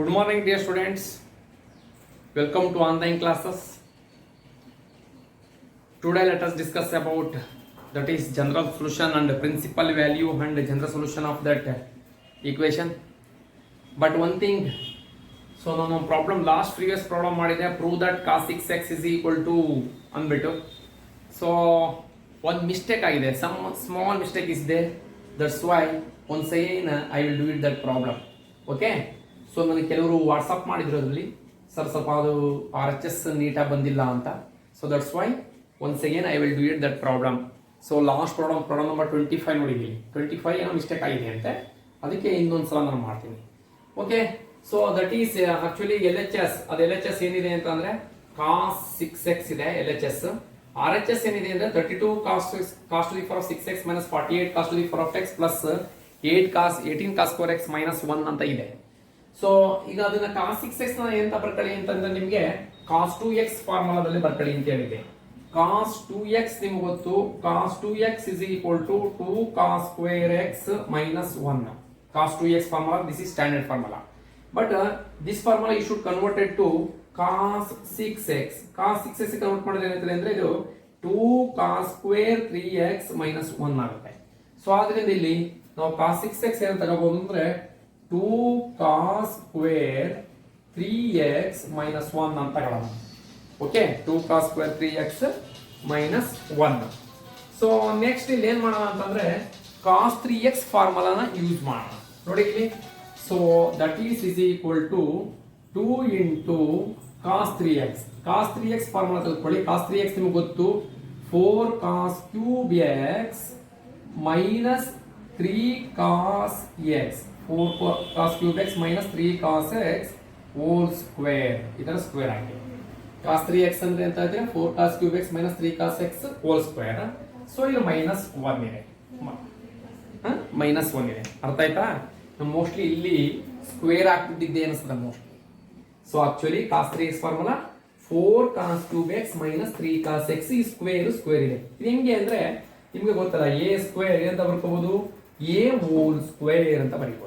Good morning, dear students. Welcome to online classes. Today, let us discuss about that is general solution and principal value and general solution of that equation. But one thing, so no problem. Last previous problem ಮಾಡಿದೆ prove that cos 6x is equal to ಅಂದ್ಬಿಟ್ಟು. So one mistake ಆಗಿದೆ. Some small mistake is there. That's why once again I will do it that problem. Okay. So ನನಗೆ ಕೆಲವರು WhatsApp ಮಾಡಿದ್ರು ಅದರಲ್ಲಿ sir ಸ್ವಲ್ಪ ಅದು RHS ನೀಟಾಗಿ ಬಂದಿಲ್ಲ ಅಂತ. So that's Y once again I will do it that problem. So last problem number 25 ನೋಡಿದ್ದೀನಿ. 25 ಏನೋ ಮಿಸ್ಟೇಕ್ ಆಗಿದೆ ಅಂತೆ, ಅದಕ್ಕೆ ಇನ್ನೊಂದು ಸಲ ನಾನು ಮಾಡ್ತೀನಿ. Okay, so that is actually LHS. ಅದು LHS ಏನಿದೆ ಅಂತಂದ್ರೆ cos 6x ಇದೆ LHS. RHS ಏನಿದೆ ಅಂದ್ರೆ 32 cos to the power of 6x minus 48 cos to the power of x plus 18 cos square x minus 1 ಅಂತ ಇದೆ. ಸೊ ಈಗ ಅದನ್ನ cos 6x ನ ಎಂತ ಬರ್ಕೊಳ್ಳಿ ಅಂತಂದ್ರೆ ನಿಮಗೆ cos 2x ಫಾರ್ಮುಲಾದಲ್ಲಿ ಬರ್ಕೊಳ್ಳಿ ಅಂತ ಹೇಳಿದೆ. cos 2x ನಿಮಗೆ ಗೊತ್ತು, cos 2x is equal to 2 cos square x minus 1. cos 2x formula, this is standard formula. But this formula you should convert it to cos 6x. cos 6x convert ಮಾಡಿದ್ರೆ ಏನಾಗ್ತದೆ ಅಂದ್ರೆ ಇದು 2 cos square 3x minus 1 ಆಗುತ್ತೆ. So ಆದ್ರಿಂದ ಇಲ್ಲಿ ನಾವು cos 6x ಏನು ತಗೋಬಹುದು ಅಂದ್ರೆ 2 cos square 3x minus 1 ಅಂತ ತಗೊಳ್ಳೋಣ. Okay, 2 cos square 3x minus 1. So next ಇಲ್ಲಿ ಏನ್ ಮಾಡೋಣ ಅಂತಂದ್ರೆ cos 3x ಫಾರ್ಮುಲಾನ ಯೂಸ್ ಮಾಡೋಣ. ನೋಡಿ ಇಲ್ಲಿ, so that is equal to 2 into cos 3x. cos 3x formula ತೆಗೆದುಕೊಳ್ಳಿ. cos 3x ನಿಮಗೆ ಗೊತ್ತು 4 cos cube x minus 3 cos x. 4 cos cube x minus 3 cos x whole square. ಇದರ ಸ್ಕ್ವೇರ್ ಆಗಿದೆ. cos 3x ಅಂದ್ರೆ ಅಂತ ಇದ್ರೆ 4 cos cube x minus 3 cos x whole square. So ಇದು minus 1 ಇದೆ. minus 1 ಇದೆ. ಅರ್ಥ ಆಯ್ತಾ? ಮೋಸ್ಟ್ಲಿ ಇಲ್ಲಿ ಸ್ಕ್ವೇರ್ ಆಗ್ಬಿಟ್ಟಿದ್ದೆ ಅನಿಸ್ತದೆ mostly. So actually cos 3x formula 4 cos cube x minus 3 cos x ಈ ಸ್ಕ್ವೇರ್ ಇದೆ. ಇದು ಹೆಂಗೆ ಅಂದ್ರೆ ನಿಮಗೆ ಗೊತ್ತಲ್ಲ, a ಸ್ಕ್ವೇರ್ ಅಂತ ಬರ್ಕೋಬಹುದು, a ಹೋಲ್ ಸ್ಕ್ವೇರ್ ಅಂತ ಬರೀಬಹುದು.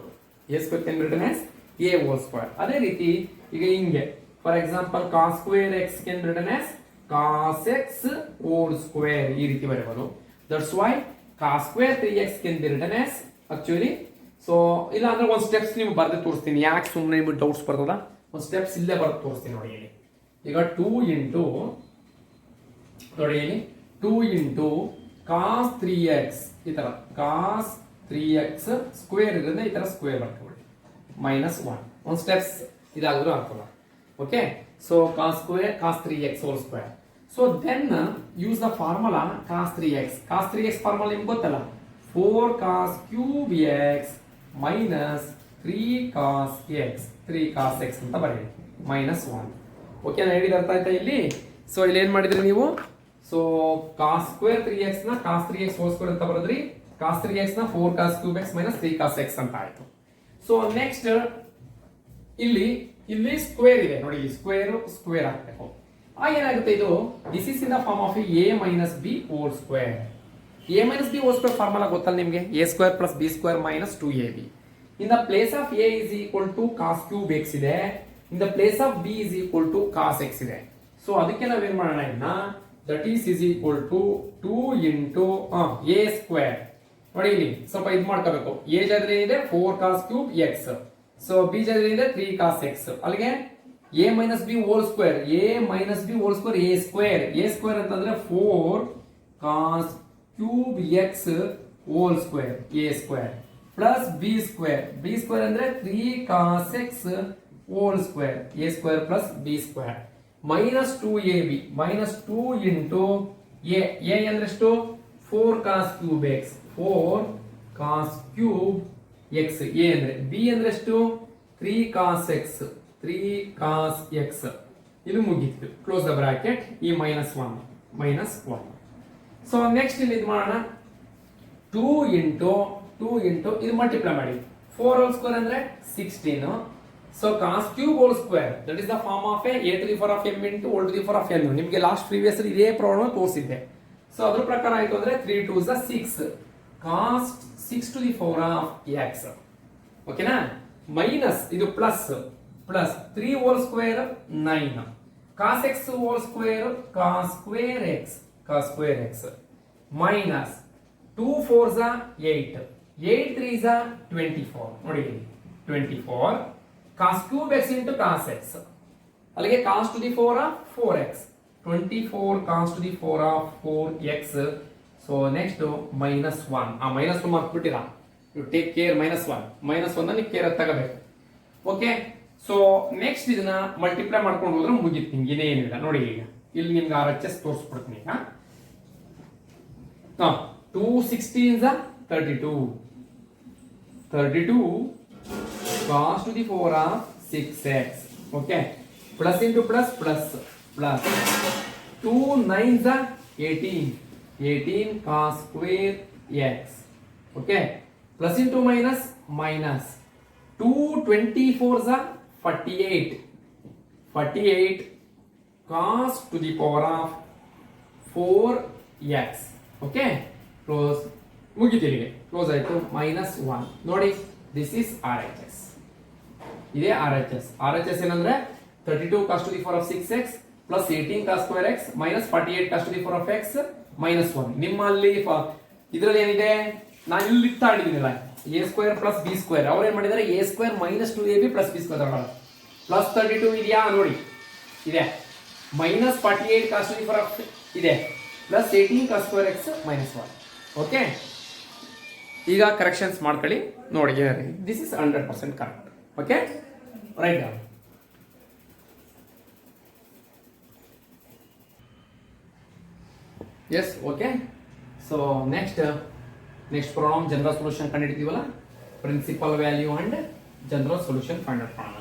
a square can be written as a whole square. ಅದೇ ರೀತಿ ಈಗ ಹಿಂಗೆ for example cos square x can be written as cos x whole square, ಈ ರೀತಿ ಬರೀಬಹುದು. That's why cos square 3x can be written as actually. So ಇಲ್ಲ ಅಂದ್ರೆ ಒಂದು ಸ್ಟೆಪ್ಸ್ ನೀವು ಬರೆದು ತೋರಿಸ್ತೀನಿ, ಯಾಕೆ ಸುಮ್ಮನೆ ನಿಮಗೆ ಡೌಟ್ಸ್ ಬರ್ತದ. ಒಂದು ಸ್ಟೆಪ್ಸ್ ಇಲ್ಲೇ ಬರೆದು ತೋರಿಸ್ತೀನಿ ನೋಡಿ ಇಲ್ಲಿ. ಈಗ 2 into ನೋಡಿ ಇಲ್ಲಿ 2 into cos 3x ಈ ತರ cos 3x ಸ್ಕ್ವೇರ್ ಇರೋದ್ರಿಂದ ಈ ತರ ಸ್ಕ್ವೇರ್ ಬರ್ಕೊಳ್ಳಿ minus 1. ಒಂದು ಸ್ಟೆಪ್ಸ್ ಇದಾದ್ರೂ ಆಗ್ತದ. Okay, so cos square cos 3x whole square. So then use the formula cos 3x. cos 3x formula ನಿಮ್ಗೆ ಗೊತ್ತಲ್ಲ, 4 cos cube x minus 3 cos x 3 cos x ಅಂತ ಬರೆಯಿರಿ minus 1. ಓಕೆ, ನಾನು ಹೇಳಿದ ಅರ್ಥ ಆಯ್ತಾ ಇಲ್ಲಿ? ಸೊ ಇಲ್ಲಿ ಏನ್ ಮಾಡಿದ್ರಿ ನೀವು, ಸೊ cos square 3x ನ cos 3x whole square ಅಂತ ಬರೆದ್ರಿ, cos 3x ನ 4 cos cube x minus 3 cos x ಅಂತ ಆಯ್ತು. ಸೊ ನೆಕ್ಸ್ಟ್ ಇಲ್ಲಿ ಸ್ಕ್ವೇರ್ ಇದೆ ನೋಡಿ, ಇಲ್ಲಿ ಸ್ಕ್ವೇರ್ ಹಾಕಬೇಕು. ಏನಾಗುತ್ತೆ ಇದು, this is in the form of a minus b whole square. a minus b whole square formula ಗೊತ್ತಲ್ಲ ನಿಮಗೆ, a square plus b square minus 2ab. in the place of a is equal to cos cube x ಇದೆ, in the place of b is equal to cos x ಇದೆ. So ಅದಕ್ಕೆ ನಾವೇನ್ ಮಾಡೋಣ, ಇನ್ನ that is equal to 2 into a square. ನೋಡಿ ಇಲ್ಲಿ ಸ್ವಲ್ಪ ಇದು ಮಾಡ್ಕೋಬೇಕು. a ಜಾದ್ರೆ ಇದೆ 4 cos cube x, so b ಜಾದ್ರೆ ಇದೆ 3 cos x. ಅಲ್ಲಿಗೆ a minus b whole square, a minus b whole square a square ಅಂತಂದ್ರೆ 4 cos cube x whole square a square plus b square ಅಂದ್ರೆ 3 cos x whole square a square plus b square minus 2ab minus 2 into a ಅಂದ್ರೆ ಎಷ್ಟು 4 cos cube x 4 cos cube x a ಅಂದ್ರೆ b ಅಂದ್ರೆ ಎಷ್ಟು 3 cos x 3 cos x. ಇದು ಮುಗಿತು, close the bracket. ಈ minus 1. So next ಇಲ್ಲಿ ಇದು ಮಾಡೋಣ, 2 into ಇದು ಮಲ್ಟಿಪ್ಲೈ ಮಾಡಿ 4 whole square ಅಂದ್ರೆ 16. So cos cube whole square that is the form of a to the power of m into whole to the power of n. ನಿಮಗೆ last previous ಇದೇ problem ತೋರಿಸಿದ್ದೆ. So ಅದ್ರ ಪ್ರಕಾರ ಆಯ್ತು ಅಂದ್ರೆ 3 2s 6 cos 6 to the power of x. ಓಕೆನಾ, minus ಇದು plus plus 3 whole square 9 cos x whole square cos square x minus 2 4s 8 8 3s 24 ನೋಡಿ 24 cos cube x into cos x ಅಲ್ಲಿಗೆ cos to the 4 of 4x 24 cos to the 4 of 4x. So next minus 1 ಆ minus 1 ಮಾಡ್ಬಿಟ್ಟಿರಾ you take care minus 1 ನೀವು care ತಗೋಬೇಕು. Okay, so next ಇದನ್ನ multiply ಮಾಡ್ಕೊಂಡು ಹೋದ್ರೆ ಮುಗೀತು ನಿಮ್ಗೆ ಇದೇನಿಲ್ಲ. ನೋಡಿ ಈಗ ಇಲ್ಲಿ ನಿಮ್ಗೆ RHS ತೋರಿಸ್ಬಿಡ್ತೀನಿ. ಈಗ 2 16s 32 cos to the 4 of 6x. Okay, plus into plus plus plus 2 9s 18 cos square x. Okay, plus into minus minus 2 24s 48 cos to the power of 4x. Okay, close ಮುಗಿತಿಲ್ಲಿಗೆ close ಆಯ್ತು. Minus 1 ನೋಡಿ this is RHS. ಇದೇ RHS ಏನಂದ್ರೆ 32 cos to the power of 6x plus 18 cos square x minus 48 cos to the power of x minus 1. ನಿಮ್ಮಲ್ಲಿ ಇದರಲ್ಲಿ ಏನಿದೆ, ನಾನು ಇಲ್ಲಿ ತಾಡಿದ್ದೀನಿಲ್ಲ a square plus b square. ಅವ್ರು ಏನ್ ಮಾಡಿದ್ದಾರೆ a square minus 2ab plus b square ತಗೊಳ್ಳೋದು. ಪ್ಲಸ್ 32 ಇದೆಯಾ ನೋಡಿ, ಇದೆ. Minus 48 cos to the power of ಇದೆ, plus 18 cos square x minus 1. Okay, ಈಗ ಕರೆಕ್ಷನ್ಸ್ ಮಾಡ್ಕೊಳ್ಳಿ ನೋಡಿ. This is 100% correct. Okay, write down. Yes, okay. So next problem general solution ಕಂಡುಹಿಡಿತೀವಲ್ಲ, principal value and general solution find out ಮಾಡೋಣ.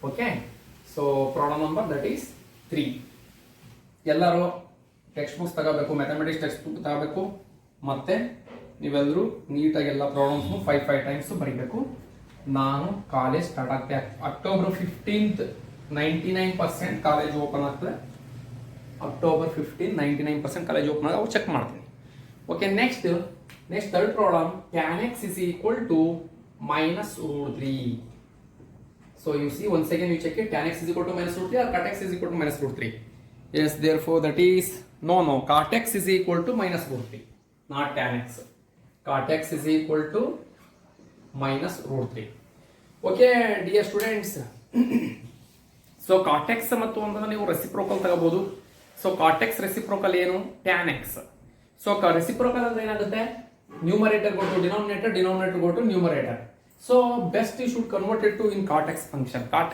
Okay, so problem number that is 3. ಎಲ್ಲರೂ text books ತಗೋಬೇಕು, mathematics text book ತಗೋಬೇಕು, ಮತ್ತೆ ನೀವೆಲ್ಲರೂ ನೀಟಾಗಿ ಎಲ್ಲ ಪ್ರಾಬ್ಲಮ್ಸ್ನು 5 times ಬರೀಬೇಕು. ನಾನು ಕಾಲೇಜ್ ಸ್ಟಾರ್ಟ್ ಆಗ್ತದೆ ಅಕ್ಟೋಬರ್ 15th 99% ಕಾಲೇಜ್ ಓಪನ್ ಆಗ್ತದೆ. ಅಕ್ಟೋಬರ್ 15 99% ಕಾಲೇಜ್ ಓಪನ್ ಆಗ ಚೆಕ್ ಮಾಡ್ತೀನಿ. Okay, next third problem, tan x is equal to minus root 3. So you see once again you check it, tan x is equal to minus root 3 or cot x is equal to minus root 3. Yes, therefore that is no cot x is equal to minus root 3, not tan x. Cot x is equal to minus root 3. Okay dear students, so cot x ಮತ್ತು ಅಂತಂದ್ರೆ ನೀವು reciprocal ತಗೋಬಹುದು. So cot x reciprocal ಏನು, tan x. So reciprocal ಅಂದ್ರೆ ಏನಾಗುತ್ತೆ, numerator go to denominator, denominator go to numerator. So best you should convert it to in cot x function. tan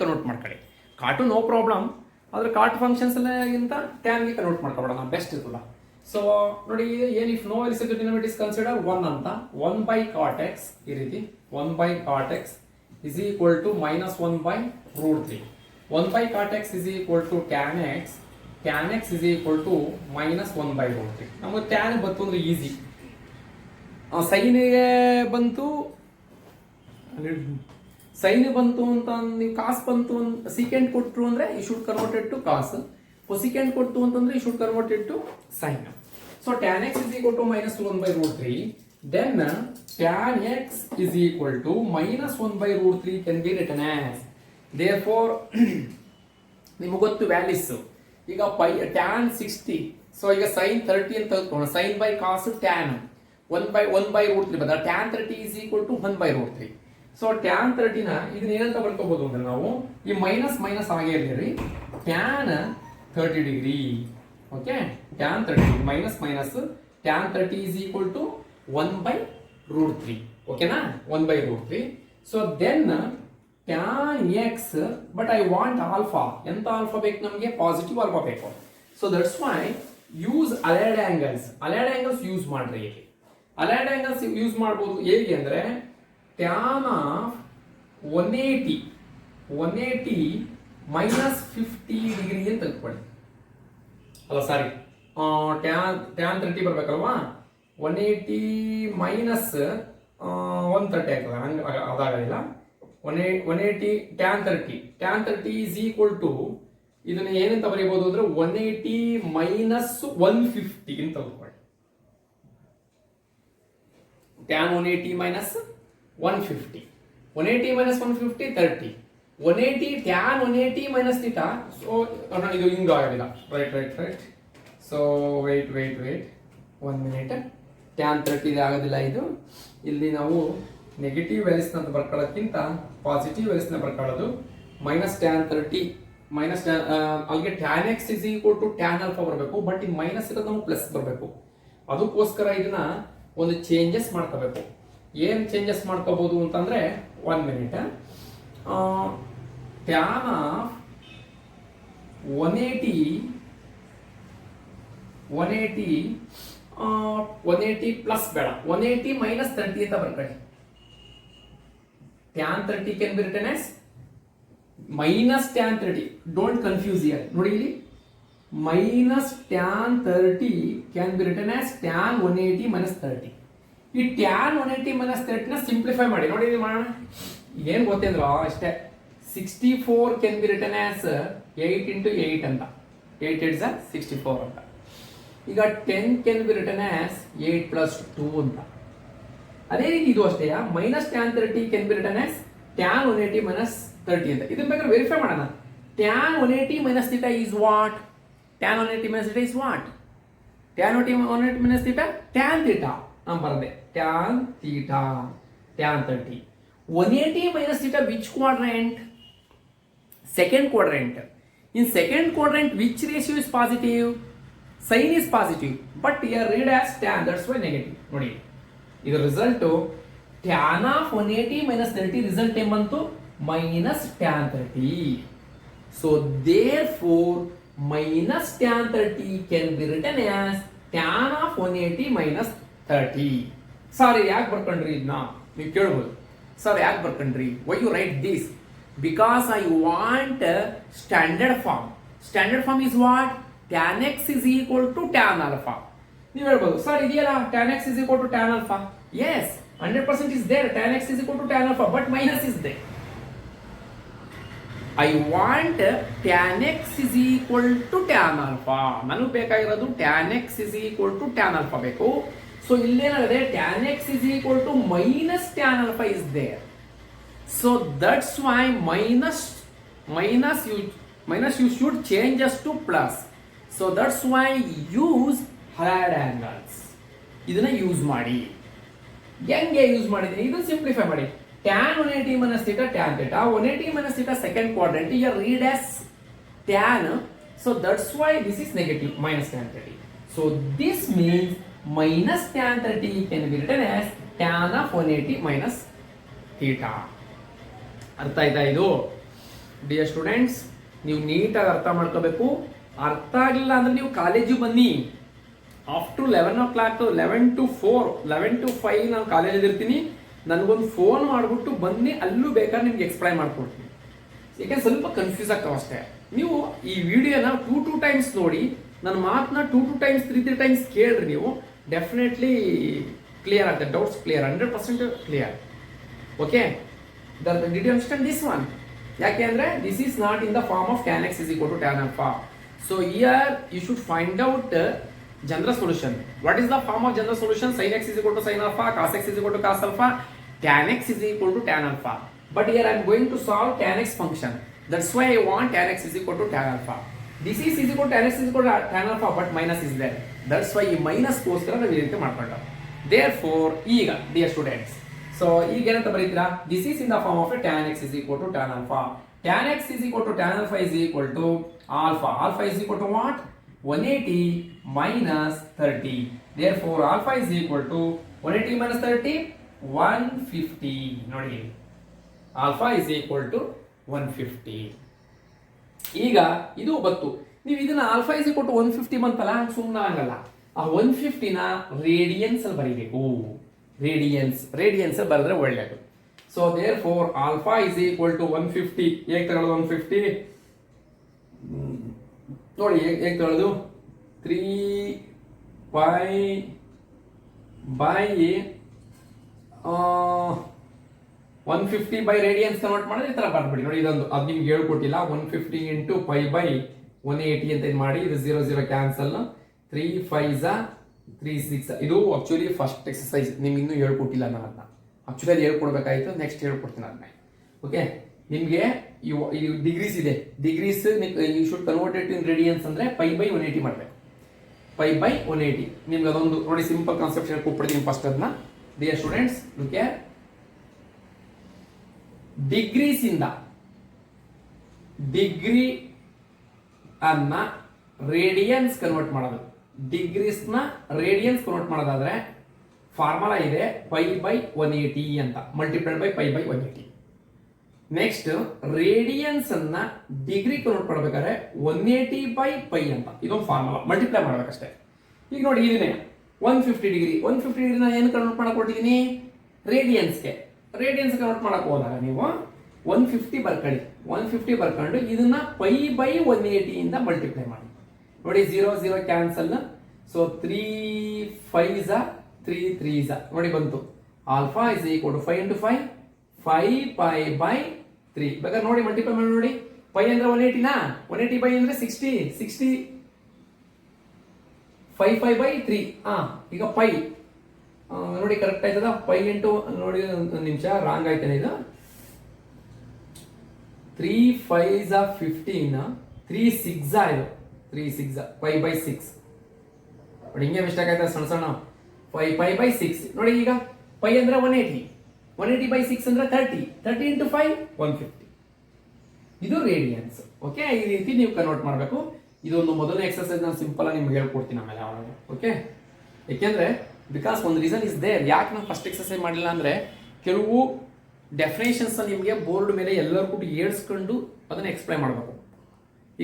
convert ಮಾಡ್ಕೊಳ್ಳಿ. cot no problem, ಆದ್ರೆ cot functions ಗಿಂತ tan ಗೆ convert ಮಾಡ್ಕೊಳ್ಳೋಣ, best ಇರ್ತಲ್ಲ. So ನೋಡಿ, ಏನ್ if no else if denominator is consider 1 ಅಂತ, 1 by cot x ಈ ರೀತಿ 1 by cot x is equal to minus 1 by root 3. 1 by cot x is equal to tan x is equal to minus 1 by root 3. ನಮಗೆ tan ಬಂತು ಅಂದ್ರೆ easy, sign ಬಂತು ಅಂತ ನೀವು ಕಾಸ್ ಬಂತು ಸೀಕೆಂಟ್ ಕೊಟ್ಟರು ಅಂದ್ರೆ you should converted to cos, cosecant ಕೊಟ್ಟು ಅಂತಂದ್ರೆ you should converted to sine. So tan x is equal to minus 1 by root 3, then tan x is equal to minus 1 by root 3 can be written as, therefore ನಿಮಗೆ ಗೊತ್ತು values. ಈಗ tan 60, so ಈಗ sin 30 ಅಂತ ತೆಗೆದುಕೊಳ್ಳೋಣ, sin by cos tan 1 by root 3 ಬಂದ tan 30 is equal to 1 by root 3. So tan 30 ನ ಇದನ್ನ ಏನಂತ ಬರ್ಕೋಬಹುದು ಅಂದ್ರೆ ನಾವು ಈ ಮೈನಸ್ ಆಗೇ ಇರಲಿ, tan 30 degree. Okay, tan 30 minus tan 30 is equal to 1 by root 3. ಓಕೆನಾ, 1 by root 3. So then tan x, but I want alpha. ಎಂತ ಆಲ್ಫಾ ಬೇಕು ನಮಗೆ, ಪಾಸಿಟಿವ್ ಆಲ್ಫಾ ಬೇಕು. So that's why use allied angles use ಮಾಡ್ರಿ. ಇಲ್ಲಿ allied angles use ಮಾಡ್ಬೋದು ಹೇಗೆ ಅಂದ್ರೆ tan of 180 minus 50 ಡಿಗ್ರಿ ಅಂತ ತೆಗೆದುಕೊಳ್ಳಿ. ಅಲ್ಲ ಸಾರಿ, tan 30 ಬರ್ಬೇಕಲ್ವಾ, 180 ಮೈನಸ್ 130 ಆಗ್ತದೆ, ಹಂಗೆ ಅದಾಗಲಿಲ್ಲ. 180 tan 30 is equal to, ಇದನ್ನ ಏನಂತ ಬರೀಬಹುದು ಅಂದ್ರೆ 180 ಮೈನಸ್ 150 ಅಂತ ತೆಗೆದುಕೊಳ್ಳಿ. tan 180 minus 150. 180 minus 150 30. 180 tan 180 minus theta. So ಇದು ಹಿಂಗ ಆಗಿಲ್ಲ. Right. So wait. 1 minute. Tan 30 ಇದು ಆಗೋದಿಲ್ಲ ಇದು. ಇಲ್ಲಿ ನಾವು ನೆಗೆಟಿವ್ ವ್ಯಾಲ್ಯೂಸ್ ಅಂತ ಬರ್ಕೊಳ್ಳೋದಕ್ಕಿಂತ ಪಾಸಿಟಿವ್ ವ್ಯಾಲ್ಯೂಸ್ ನ ಬರ್ಕೊಳ್ಳೋದು. ಮೈನಸ್ tan 30 ಮೈನಸ್ ಅಲ್ಲಿಗೆ tan x is equal to tan alpha ಬರಬೇಕು. ಬಟ್ ಈ ಮೈನಸ್ ಇರೋದು ನಮಗೆ ಪ್ಲಸ್ ಬರಬೇಕು. ಅದಕ್ಕೋಸ್ಕರ ಇದನ್ನ ಒಂದು ಚೇಂಜಸ್ ಮಾಡ್ಕೋಬೇಕು. ಏನ್ ಚೇಂಜಸ್ ಮಾಡ್ಕೋಬಹುದು ಅಂತಂದ್ರೆ 1 minute. tan of 180 ಪ್ಲಸ್ ಬೇಡ 180 minus 30 ಅಂತ ಬರ್ಕೊಳ್ಳಿ. tan 30 can be written as minus tan 30. Don't confuse here. ನೋಡಿ ಇಲ್ಲಿ minus tan 30 can be written as tan 180 minus 30. ಈ tan 180 minus 30 ನ ಸಿಂಪ್ಲಿಫೈ ಮಾಡಿ. ನೋಡಿ ಇಲ್ಲಿ ಮಾಡೋಣ. ಏನ್ ಗೊತ್ತೇಂದ್ರ ಅಷ್ಟೇ. 64 can be written as 8 into 8 ಅಂತ. 8 is 64 ಅಂತ. ಈಗ 10 can be written as 8 plus 2 ಅಂತ. ಅದೇ ರೀತಿ ಇದು ಅಷ್ಟೇ. Minus tan 30 can be written as tan 180 minus 30 ಅಂತ. ಇದನ್ನ ಬೇಕಾದ್ರೆ ವೆರಿಫೈ ಮಾಡೋಣ. tan 180 minus theta is what? tan 180 minus theta is what? tan 180 minus theta tan theta. ನಾನು ಬರದೆ tan theta tan 30. 180 minus theta which quadrant? Second quadrant. In second quadrant which ratio is positive? Sin is positive, but here read as tan, that's why negative. ನೋಡಿ ಇದು result tan of 180 minus 30 result ಏನು ಬಂತು minus tan 30. So therefore minus tan 30 can be written as tan of 180 minus 30. Sorry, ಯಾಕೆ ಬರ್ಕೊಂಡ್ರಿ ಇದನ್ನ ನೀವು ಕೇಳಬಹುದು. Sir ಯಾಕೆ ಬರ್ಕೊಂಡ್ರಿ? Why you write this? Because I want standard form. Standard form is what? Tan x is equal to tan alpha. ನೀವು ಹೇಳ್ಬೋದು sir ಇದೆಯಲ್ಲ tan x is equal to tan alpha. Yes, 100% is there. Tan x is equal to tan alpha, but minus is there. I want tan x is equal to tan alpha. ನನಗೆ ಬೇಕಾಗಿರೋದು tan x is equal to tan alpha ಬೇಕು. So ಇಲ್ಲೇನಾಗಿದೆ tan x is equal to minus tan alpha is there. So that's why minus you should change us to plus. So that's why use hard angles. ಇದನ್ನ use ಮಾಡಿ. ಹೆಂಗೆ use ಮಾಡಿದ್ರೆ ಇದನ್ನ simplify ಮಾಡಿ. tan 180 minus theta tan theta. 180 minus theta second quadrant here read as tan. So that's why this is negative minus tan 30. So this means minus tan 30 can be written as tan of 180 minus theta. ಅರ್ಥ ಆಯ್ತಾ ಇದು? Dear students, ನೀವು ನೀಟಾಗಿ ಅರ್ಥ ಮಾಡ್ಕೋಬೇಕು. ಅರ್ಥ ಆಗಿಲ್ಲ ಅಂದ್ರೆ ನೀವು ಕಾಲೇಜಿಗೆ ಬನ್ನಿ. ಆಫ್ಟರ್ 11 o'clock 11 to 4 11 to 5 ನಾನು ಕಾಲೇಜಲ್ಲಿ ಇರ್ತೀನಿ. ನನಗೊಂದು ಫೋನ್ ಮಾಡಿಬಿಟ್ಟು ಬನ್ನಿ, ಅಲ್ಲೂ ಬೇಕಾದ್ರೆ ನಿಮ್ಗೆ ಎಕ್ಸ್ಪ್ಲೈನ್ ಮಾಡ್ಕೊಡ್ತೀನಿ. ಯಾಕೆ ಸ್ವಲ್ಪ ಕನ್ಫ್ಯೂಸ್ ಆಗ್ತಾವೆ ಅಷ್ಟೇ. ನೀವು ಈ ವಿಡಿಯೋನ 2 times ನೋಡಿ, ನನ್ನ ಮಾತನ್ನ 2 times 3 times ಕೇಳ್ರಿ. ನೀವು ಡೆಫಿನೆಟ್ಲಿ ಕ್ಲಿಯರ್ ಆಗುತ್ತೆ. Doubts clear, 100% clear. Okay, did you understand this one? ಯಾಕೆ ಅಂದ್ರೆ this is not in the form of tan x is equal to tan alpha. So here you should find out general solution. What is the form of general solution? Sin x is equal to sin alpha, cos x is equal to cos alpha, tan x is equal to tan alpha. But here I am going to solve tan x function. That's why I want tan x is equal to tan alpha. This is equal to tan x is equal to tan alpha, but minus is there. That's why ಈ minus ಗೋಸ್ಕರ ನಾವು ಈ ರೀತಿ ಮಾಡ್ಕೊಂಡ. Therefore ಈಗ dear students, so ಈಗ ಏನಂತ ಬರೀತೀರಾ? This is in the form of a tan x is equal to tan alpha. Tan x is equal to tan alpha is equal to alpha. Alpha is equal to what? 180 minus 30. Therefore alpha is equal to 180 minus 30 150. ನೋಡಿ, alpha is equal to 150. ಈಗ ಇದು ಬಂತು. ನೀವು ಇದನ್ನ alpha is equal to 150 ಬಂತಲ್ಲ, ಸುಮ್ಮನೆ ಆಗಲ್ಲ. ಆ 150 ನ ರೇಡಿಯನ್ಸ್ ಅಲ್ಲಿ ಬರೀಬೇಕು. ರೇಡಿಯನ್ಸ್ ಬರೆದ್ರೆ ಒಳ್ಳೆಯದು. So therefore alpha is equal to 150. ಹೇಗೆ ತಗೊಳ್ಳೋದು 150? ನೋಡಿ ಹೇಗೆ ತಗೊಳ್ಳೋದು? 3π by 150 ಬೈ ರೇಡಿಯನ್ಸ್ ಕನ್ವರ್ಟ್ ಮಾಡಿದ್ರೆ ಈ ತರ ಬರ್ಬಿಡಿ. ನೋಡಿ ಇದೊಂದು ಅದು ನಿಮ್ಗೆ ಹೇಳ್ಕೊಟ್ಟಿಲ್ಲ. 150 into π by 180 ಅಂತ ಇದು ಮಾಡಿ. ಇದು 0 0 ಕ್ಯಾನ್ಸಲ್. 3 5 3 6. ಇದು ಆಕ್ಚುಲಿ ಫಸ್ಟ್ ಎಕ್ಸರ್ಸೈಸ್, ನಿಮ್ಗೆ ಇನ್ನೂ ಹೇಳ್ಕೊಟ್ಟಿಲ್ಲ ನಾನು ಅದನ್ನ. ಆಕ್ಚುಲಿ ಅದು ಹೇಳ್ಕೊಡ್ಬೇಕಾಯ್ತು, ನೆಕ್ಸ್ಟ್ ಹೇಳ್ಕೊಡ್ತೀನಿ ಅದನ್ನ. ಓಕೆ, ನಿಮಗೆ ಇದು ಡಿಗ್ರೀಸ್ ಇದೆ, degrees you should convert it in radians ಅಂದರೆ π/180 ಮಾಡಬೇಕು. π/180 ನಿಮ್ಗೆ ಅದೊಂದು ನೋಡಿ ಸಿಂಪಲ್ ಕಾನ್ಸೆಪ್ಟ್ ಹೇಳ್ಕೊಟ್ಬಿಡ್ತೀನಿ ಫಸ್ಟ್ ಅದನ್ನ. ಡಿಯರ್ ಸ್ಟೂಡೆಂಟ್ಸ್, ಓಕೆ, ಡಿಗ್ರೀಸ್ ಇಂದ ಡಿಗ್ರಿ ಅನ್ನ ರೇಡಿಯನ್ಸ್ ಕನ್ವರ್ಟ್ ಮಾಡೋದು. ಡಿಗ್ರೀಸ್ನ ರೇಡಿಯನ್ಸ್ ಕನ್ವರ್ಟ್ ಮಾಡೋದಾದ್ರೆ ಫಾರ್ಮುಲಾ ಇದೆ π/180 ಅಂತ, ಮಲ್ಟಿಪ್ಲೈಡ್ ಬೈ π/180. ನೆಕ್ಸ್ಟ್ ರೇಡಿಯನ್ಸ್ ಅನ್ನ ಡಿಗ್ರಿ ಕನ್ವರ್ಟ್ ಮಾಡಬೇಕಾದ್ರೆ 180/π ಅಂತ, ಇದೊಂದು ಫಾರ್ಮುಲಾ, ಮಲ್ಟಿಪ್ಲೈ ಮಾಡಬೇಕಷ್ಟೇ. ಈಗ ನೋಡಿ ಇದನ್ನೇ 150 ಡಿಗ್ರಿ, 150 ಡಿಗ್ರಿ ನಾನು ಏನು ಕನ್ವರ್ಟ್ ಮಾಡಕ್ ಕೊಟ್ಟಿದ್ದೀನಿ? ರೇಡಿಯನ್ಸ್ಗೆ. ರೇಡಿಯನ್ಸ್ ಕನ್ವರ್ಟ್ ಮಾಡಕ್ ಹೋದಾಗ ನೀವು 150 ಬರ್ಕೊಳ್ಳಿ, 150 ಬರ್ಕೊಂಡು ಇದನ್ನ π/180 ಇಂದ ಮಲ್ಟಿಪ್ಲೈ ಮಾಡಿ. ನೋಡಿ 0 0 ಕ್ಯಾನ್ಸಲ್, ಸೊ 3 5s 3 3s ನೋಡಿ ಬಂತು. Alpha is equal to 5 into 5 5π/3. ಬೇಕಾದ್ರೆ ನೋಡಿ ಮಲ್ಟಿಪ್ಲೈ ಮಾಡಿ ನೋಡಿ. π ಅಂದ್ರೆ 180 ನಾ, 180 ಅಂದ್ರೆ 60 60 5π/3. ಈಗ π ನೋಡಿ ಕರೆಕ್ಟ್ ಆಯ್ತದ? π ಇಂಟು ನೋಡಿ ಒಂದು ನಿಮಿಷ, ರಾಂಗ್ ಆಯ್ತಾನೆ ಇದು. 3 5s 15, 3 6 ಇದು 3 6 5/6 ನೋಡಿ, ಹಿಂಗೆ ಮಿಸ್ಟೇಕ್ ಆಯ್ತದೆ ಸಣ್ಣ ಸಣ್ಣ. 5π/6 ನೋಡಿ. ಈಗ π ಅಂದ್ರೆ 180, 180/6 ಅಂದ್ರೆ 30, 30 into 5 150. ಇದು ರೇಡಿಯನ್ಸ್. ಓಕೆ, ಈ ರೀತಿ ನೀವು ಕನ್ವರ್ಟ್ ಮಾಡಬೇಕು. ಇದೊಂದು ಮೊದಲನೇ ಎಕ್ಸರ್ಸೈಸ್ ನಾನು ಸಿಂಪಲ್ ಆಗಿ ನಿಮ್ಗೆ ಹೇಳ್ಕೊಡ್ತೀನಿ ಆಮೇಲೆ ಅವಾಗ. ಓಕೆ, ಯಾಕೆಂದ್ರೆ ಬಿಕಾಸ್ ಒಂದು ರೀಸನ್ ಇಸ್ ದೇರ್. ಯಾಕೆ ನಾವು ಫಸ್ಟ್ ಎಕ್ಸರ್ಸೈಸ್ ಮಾಡಿಲ್ಲ ಅಂದ್ರೆ ಕೆಲವು ಡೆಫಿನೇಷನ್ಸ್ ನಿಮಗೆ ಬೋರ್ಡ್ ಮೇಲೆ ಎಲ್ಲರೂ ಕೂಡ ಏಳ್ಸ್ಕೊಂಡು ಅದನ್ನ ಎಕ್ಸ್ಪ್ಲೈನ್ ಮಾಡಬೇಕು.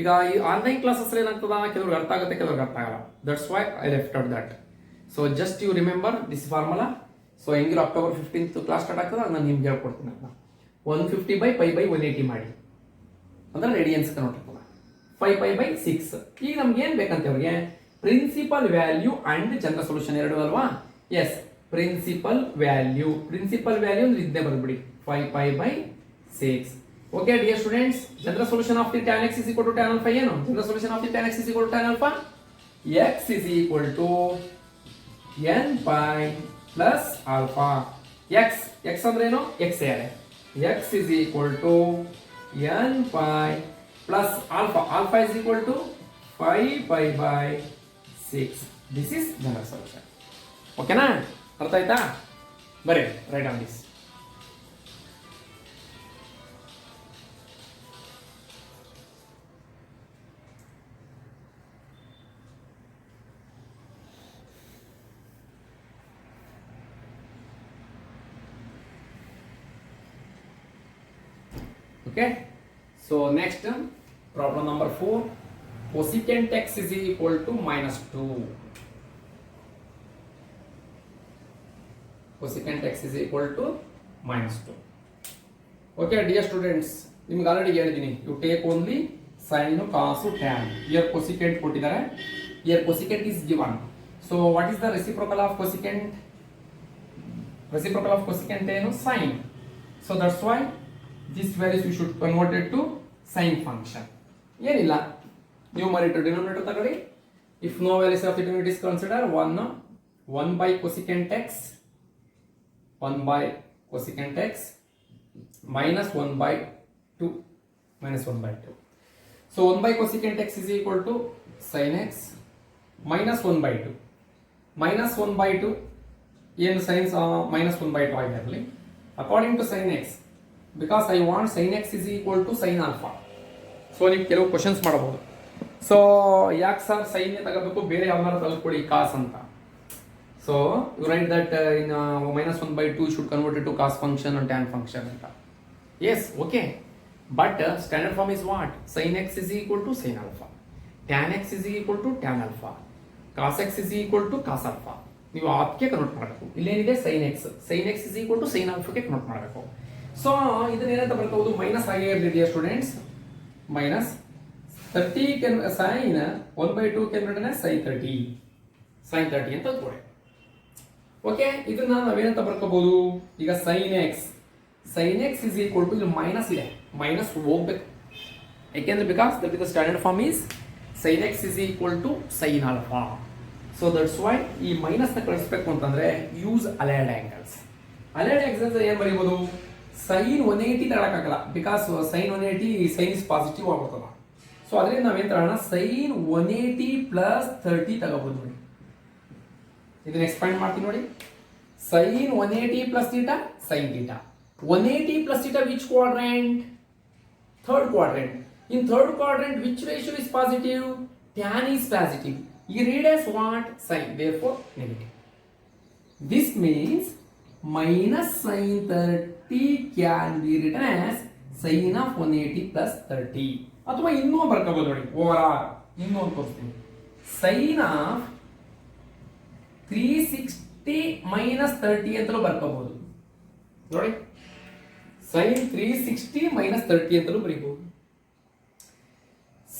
ಈಗ ಈ ಆನ್ಲೈನ್ ಕ್ಲಾಸಸ್ ಏನಾಗ್ತದ, ಕೆಲವ್ರಿಗೆ ಅರ್ಥ ಆಗುತ್ತೆ, ಕೆಲವ್ರಿಗೆ ಅರ್ಥ ಆಗಲ್ಲ. That's why I left out that. So just you remember this formula. So ಹೆಂಗಿರೋ October 15th ಕ್ಲಾಸ್ ಸ್ಟಾರ್ಟ್ ಆಗ್ತದೆ, ನಾನು ನಿಮ್ಗೆ ಹೇಳ್ಕೊಡ್ತೀನಿ. ಅದನ್ನ 150/π/180 ಮಾಡಿ ಅಂದ್ರೆ ರೇಡಿಯನ್ಸ್ ಕನ್ವರ್ಟ್ ಆಗ್ತದೆ. 5π/6. ಈಗ ನಮ್ಗೆ ಏನ್ ಬೇಕಂತ ಅವ್ರಿಗೆ? Principal value and general solution ಎರಡು ಅಲ್ವಾ? Yes, principal value. Principal value ಅಂದ್ರೆ ಇದ್ದೇ ಬರ್ಬಿಡಿ 5π/6. Okay dear students, general solution of the tan x is equal to tan alpha ಏನು? General solution of the tan x is equal to tan alpha x is equal to n pi plus alpha. x ಅಂದ್ರೆ ಏನು? x ಯಾರೆ? x is equal to n pi plus alpha. Alpha is equal to 5π/6. This is general solution. ಓಕೆನಾ? ಅರ್ಥ ಆಯ್ತಾ? ಬರೀ right on this. Okay, so next problem number 4, cosecant x is equal to -2. Cosecant x is equal to -2. Okay dear students, ನಿಮಗೆ already ಹೇಳಿದ್ದೀನಿ, you take only sin, cos, tan. Here cosecant ಕೊಟ್ಟಿದ್ದಾರೆ, here cosecant is given. So what is the reciprocal of cosecant? Reciprocal of cosecant ಏನು? sin. So that's why this values we should convert it to sin function. ಏನಿಲ್ಲ, numerator denominator ತಗೊಳ್ಳಿ. If no values of the denominator is considered, 1 by cosecant x, 1 by cosecant x minus 1 by 2, minus 1 by 2. So 1 by cosecant x is equal to sin x minus 1 by 2. Minus 1 by 2 ಏನು science minus 1 by 2 ಆಗಿರಲಿ. According to sin x, because I want sin x is equal to sin alpha. So ನೀವು ಕೆಲವು questions ಮಾಡಬಹುದು. So ಯಾಕೆ sir sign ತಗೋಬೇಕು, ಬೇರೆ ಯಾವ್ದಾರು ತಗೊಳ್ಳಿ ಕಾಸ್ ಅಂತ. So you write that in -1 by 2 should convert it to cos function and tan function ಅಂತ. Yes, okay, but standard form is what? sin x is equal to sin alpha, tan x is equal to tan alpha, cos x is equal to cos alpha. ನೀವು ಅದಕ್ಕೆ convert ಮಾಡಬೇಕು. ಇಲ್ಲೇನಿದೆ sin x is equal to sin alpha ಗೆ convert ಮಾಡಬೇಕು. So ಇದನ್ನ ಏನಂತ ಬರ್ಕೋಬಹುದು? Minus ಆಗಿ ಇರಲಿ students. Minus 30 can sin 1 by 2 can written as sin 30 ಅಂತ ತಗೊಳ್ಳಿ. ಓಕೆ, ಇದನ್ನ ನಾವೇನಂತ ಬರ್ಕೋಬಹುದು? ಈಗ sin x is equal to, ಇಲ್ಲಿ ಮೈನಸ್ ಇದೆ, ಮೈನಸ್ ಹೋಗ್ಬೇಕು. ಯಾಕೆಂದ್ರೆ because that is the standard form is sin x is equal to sin alpha. So that's why ಈ ಮೈನಸ್ ನ ಕಳಿಸ್ಬೇಕು ಅಂತಂದ್ರೆ use allied angles. Allied axis ಏನ್ ಬರೀಬಹುದು ಸೈನ್ 180 ತಗೊಳಕ್ಕಾಗಲ್ಲ because sine 180 sine is positive ಆಗ್ಬಿಡ್ತಲ್ಲ. ಸೊ ಅದರಿಂದ ನಾವೇನ್ ತಗೋಣ ಸೈನ್ 180 ಪ್ಲಸ್ 30 ತಗೋಬಹುದು ನೋಡಿ. ಇದನ್ನ ಎಕ್ಸ್ಪ್ಯಾಂಡ್ ಮಾಡ್ತೀನಿ ನೋಡಿ. Sine 180 plus theta sine theta 180 plus theta which quadrant third quadrant. In third quadrant, which ratio is positive? Tan is positive. You read as what? Sin. Therefore, negative. This means minus sin 30 can be written as sin of 180 plus 30. ಅಥವಾ ಇನ್ನೂ ಬರ್ಕೋಬಹುದು ನೋಡಿ over ಇನ್ನೊಂದು ತೋರಿಸ್ತೀನಿ. Sign of 360 minus 30 ಅಂತಲೂ ಬರ್ಕೋಬಹುದು ನೋಡಿ. Sign 360 minus 30 ಅಂತಲೂ ಬರೀಬಹುದು.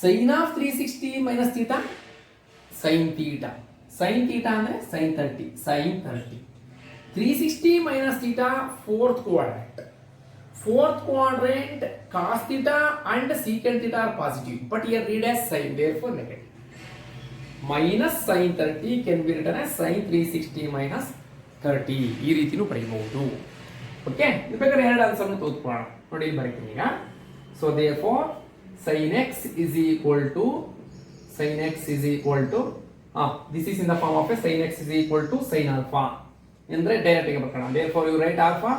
Sine of 360 minus theta sine theta. Sine theta ಅಂದ್ರೆ sine 30 sine 30. 360 minus theta fourth quadrant. Fourth quadrant cos theta and secant theta are positive but here read as sin therefore negative. Minus sine 30 can be written as sin 360 minus 30. ಈ ರೀತಿನೂ ಬರೀಬಹುದು. Okay, ಇದು ಬೇಕಾದ್ರೆ ಎರಡು ಆನ್ಸರ್ನ ತೋರಿಸ್ಕೊಳ್ಳೋಣ ನೋಡಿ. ಇಲ್ಲಿ ಬರೀತೀನಿ ಈಗ. So therefore sin x is equal to this is in the form of a sin x is equal to sin alpha ಅಂದ್ರೆ direct ಆಗಿ ಬರ್ಕೋಣ. therefore you write alpha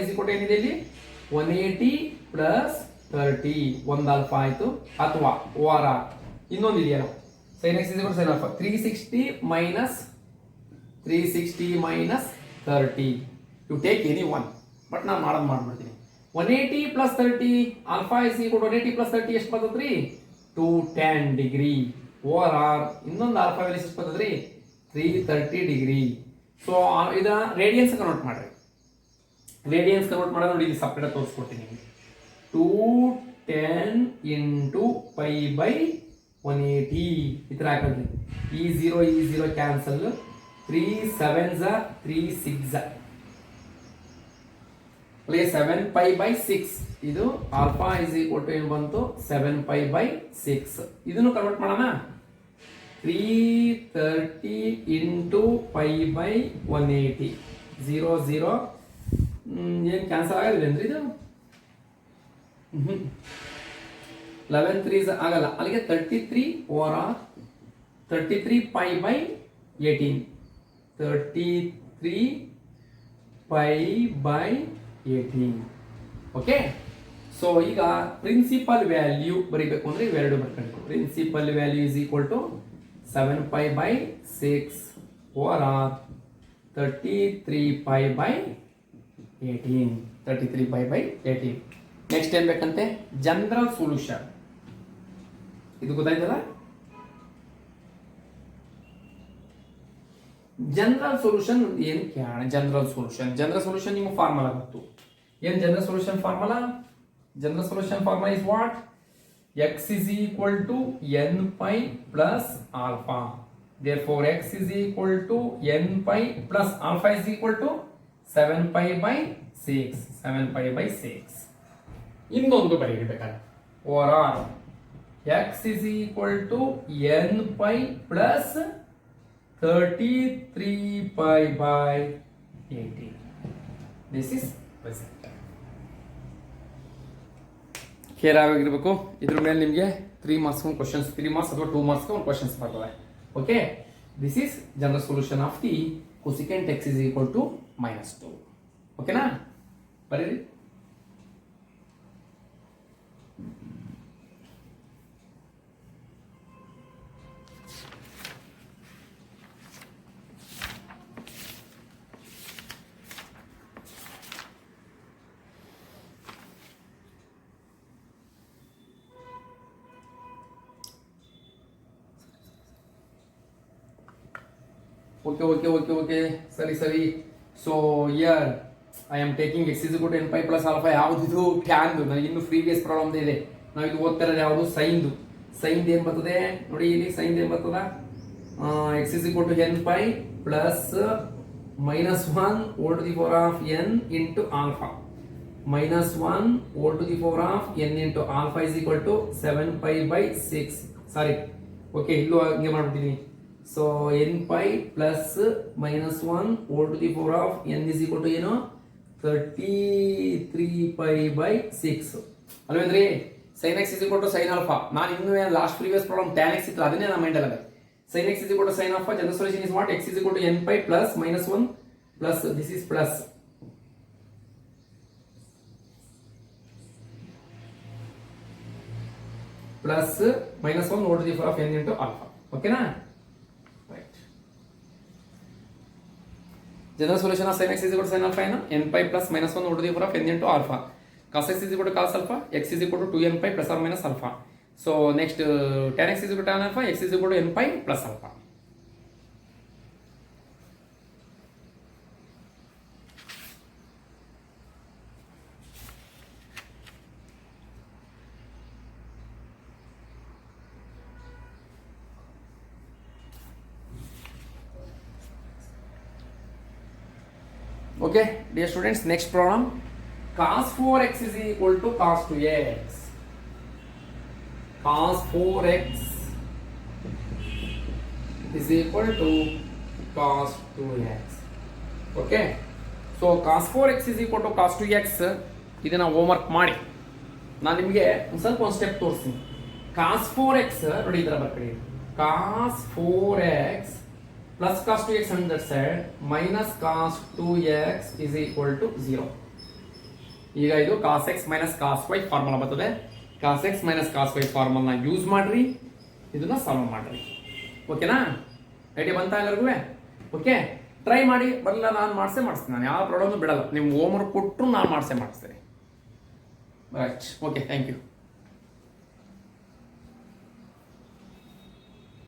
is equal to ಏನಿದೆ ಇಲ್ಲಿ 180 plus 30 ಒಂದು ಆಲ್ಫಾ ಆಯ್ತು. ಅಥವಾ over R ಇನ್ನೊಂದು ಇದೆಯಲ್ಲ sin x is equal to sin alpha 360 minus 30. you take any one but ನಾನು ಮಾಡ್ಬಿಡ್ತೀನಿ. 180 plus 30 alpha is equal to 180 plus 30 ಎಷ್ಟು ಬರ್ತದ್ರಿ 210 ಡಿಗ್ರಿ ಓವರ್ ಆರ್ ಇನ್ನೊಂದು ಆಲ್ಫಾ ವ್ಯಾಲ್ಯೂ ಎಷ್ಟು ಬರ್ತದ್ರಿ 330 ಡಿಗ್ರಿ. ಸೊ ಇದ ರೇಡಿಯನ್ಸ್ ಕನ್ವರ್ಟ್ ಮಾಡ್ರಿ. ರೇಡಿಯನ್ಸ್ ಕನ್ವರ್ಟ್ ಮಾಡೋದು ನೋಡಿ ಇಲ್ಲಿ ಸಪ್ರೇಟ್ ತೋರಿಸ್ಕೊಡ್ತೀನಿ. 210 into pi by 180 ಈ ತರ ಹಾಕಿದ್ರಿ. ಈ 0 cancel 3 7s 3 6 play 7 pi by 6. ಇದು ಆಲ್ಫಾ ಇಸ್ ಈಕ್ವಲ್ ಟು ಏನು ಬಂತು 7 pi by 6. ಇದನ್ನು ಕನ್ವರ್ಟ್ ಮಾಡೋಣ. 330 into pi by 180 0 ಏನು ಕ್ಯಾನ್ಸಲ್ ಆಗೋದಿಲ್ಲ ಅಂದ್ರೆ ಇದು 11 3s ಆಗಲ್ಲ. ಅಲ್ಲಿಗೆ 33 over 33 pi by 18 33 pi by 18. Okay, so ಈಗ ಪ್ರಿನ್ಸಿಪಲ್ ವ್ಯಾಲ್ಯೂ ಬರೀಬೇಕು ಅಂದ್ರೆ ಇವೆರಡು ಬರ್ಕೊಂಡು principal value is equal to 7 pi by 6 over 33 pi by 18 33 pi by 18. Next ಏನ್ ಬೇಕಂತೆ ಜನರಲ್ ಸೊಲ್ಯೂಷನ್. ಇದು ಗೊತ್ತಾಯ್ತಲ್ಲ. ಜನರಲ್ ಸೊಲ್ಯೂಷನ್ ಏನು ಕೇಳೋಣ. ಜನರಲ್ ಸೊಲ್ಯೂಷನ್ ನಿಮಗೆ ಫಾರ್ಮುಲಾ ಗೊತ್ತು. ಏನು general solution formula? General solution formula is what? x is equal to n pi plus alpha. Therefore x is equal to n pi plus alpha is equal to 7 pi by 6. ಇನ್ನೊಂದು ಬರೀಬೇಕಾದ್ರೆ over x is equal to n pi plus 33 pi by 18. This is present. Clear ಆಗಿರಬೇಕು. ಇದ್ರ ಮೇಲೆ ನಿಮಗೆ 3 marks ಒಂದು questions 3 marks ಅಥವಾ 2 marks ಒಂದು questions ಬರ್ತವೆ. Okay, this is general solution of the cosecant x is equal to -2. ಓಕೆನಾ, ಬರೀರಿ. Okay. Sorry. So here I am taking x is equal to n pi plus alpha. ಯಾವುದು tan ನನಗೆ ಇನ್ನು previous problem ಇದೆ. ನಾವು ಇದು ಓದ್ತಾ ಇರೋದು ಯಾವುದು ಸೈನ್ದು. ಸೈನ್ದು ಏನು ಬರ್ತದೆ ನೋಡಿ ಇಲ್ಲಿ. ಸೈನ್ದು ಏನು ಬರ್ತದ x is equal to n pi plus -1 whole to the power of n into alpha. -1 whole to the power of n into alpha is equal to 7 pi by 6. Sorry. Okay, ಇಲ್ಲೂ ಹಂಗೆ ಮಾಡ್ಬಿಟ್ಟಿದ್ದೀನಿ. So n pi plus -1 whole to the power of n is equal to 33π/6 ಅಲ್ವೇನ್ರಿ sin x is equal to sin alpha. ನಾನು ಇನ್ನೂ last previous problem tan x ಇತ್ತು ಅದನ್ನೇ ನಮ್ಮ mind ಅಲ್ಲ. sin x is equal to sin alpha. General solution is what? X is equal to n pi plus minus 1 plus this is plus minus 1 over the power of n into alpha. Okay na? Right. General solution of sin x is equal to sin alpha na n pi plus minus 1 over the power of n into alpha. Cos x is equal to cos alpha. X is equal to 2n pi plus or minus alpha. So next tan x is equal to tan alpha. X is equal to n pi plus alpha. Okay, dear students, next problem. Cos 4x is equal to cos 2x. Cos 4x is equal to cos 2x. Okay, so cos 4x is equal to cos 2x. ಇದನ್ನ homework ಮಾಡಿ ನಾನು ನಿಮಗೆ ಒಂದು ಸ್ವಲ್ಪ ಒಂದು step ತೋರಿಸ್ತೀನಿ. cos 4x ನೋಡಿ ಇದರ ಬರ್ಕಡೆ cos 4x plus cos 2x on that side minus cos 2x is equal to 0. ಈಗ ಇದು cos x minus cos y formula ಬರ್ತದೆ. cos x minus cos y formula use ಮಾಡ್ರಿ, ಇದನ್ನ ಸಾಲ್ವ್ ಮಾಡ್ರಿ. ಓಕೆನಾ? ಐಡಿಯಾ ಬಂತಾ ಎಲ್ಲರಿಗೂ? ಓಕೆ, ಟ್ರೈ ಮಾಡಿ. ಬರಲ್ಲ ನಾನು ಮಾಡಿಸ್ತೀನಿ. ನಾನು ಯಾವ ಪ್ರಾಬ್ಲಮ್ ಬಿಡಲ್ಲ. ನೀವು ಹೋಮ್ವರ್ಕ್ ಕೊಟ್ಟರು ನಾನು ಮಾಡಿಸ್ತೀನಿ. ರೈಟ್. Okay, thank you.